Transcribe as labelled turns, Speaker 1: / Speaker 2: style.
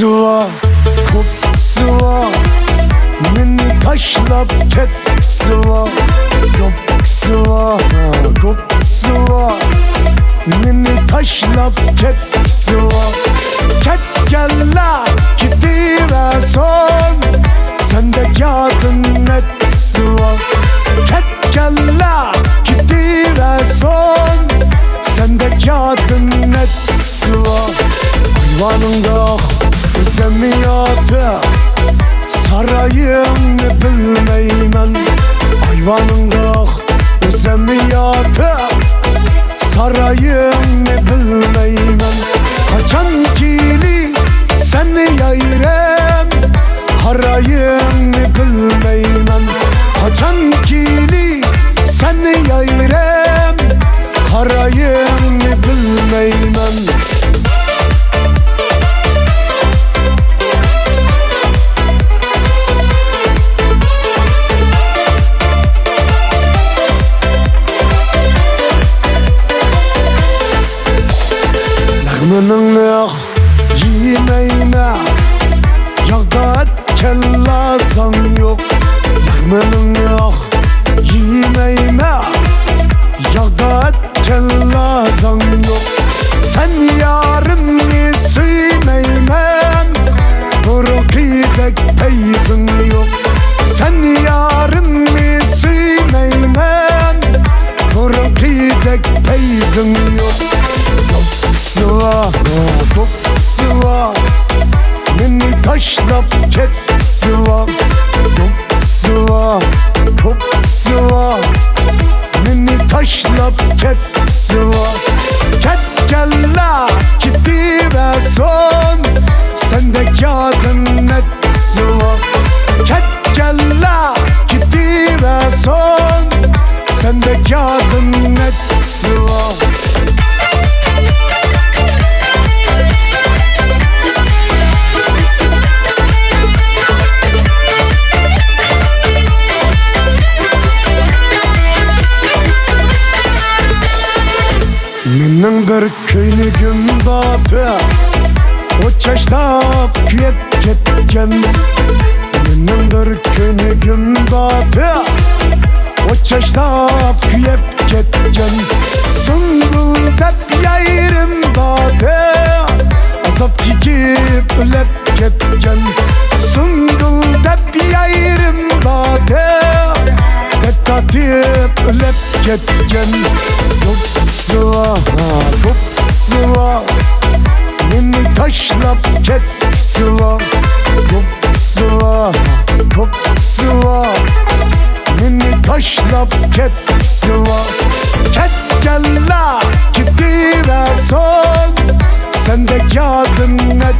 Speaker 1: kokusu var, kokusu var. Beni taşlap ketkisi var, kokusu var, kokusu var. Beni taşlap ketkisi var. Ketkeller gidiverson, sende kağıdın netisi var. Ketkeller gidiverson, sende kağıdın netisi var. Hayvanında özemiyordu, sarayını bilmeymen. Hayvanında özemiyordu, sarayını bilmeymen. Kaçan kili seni yayrem, harayını bilmeymen. Kaçan kili seni yayrem, harayını bilmeymen. Lağmının yiyemeyme, yağda kellasan yok. Lağmının yiyemeyme, yağda kellasan yok. Sen yarımı suymeymem, burukidek peyzin yok. Sen yarımı suymeymem, burukidek peyzin yok. Kokusu var, kokusu var. Beni taşlap ketkisi var. Kokusu var, kokusu var. Beni taşlap ketkisi var. Ketkeller gidiverson, sende kağıdın netisi var. Ketkeller gidiverson, sende kağıdın netisi var. Menin bir köynügüm batı, o çaşlap kuyup ketken. Menin bir köynügüm batı, o çaşlap kuyup ketken. Süngül dep yayrım batı, azap çekip ölep ketken. Süngül dep yayrım batı, dep tatıp ölep ketken. Kokusu var, kokusu var. Beni taşlap ketkisi var. Kokusu var, kokusu var. Beni taşlap ketkisi var. Ketkeller gidiverson, sende kağıdın netisi var.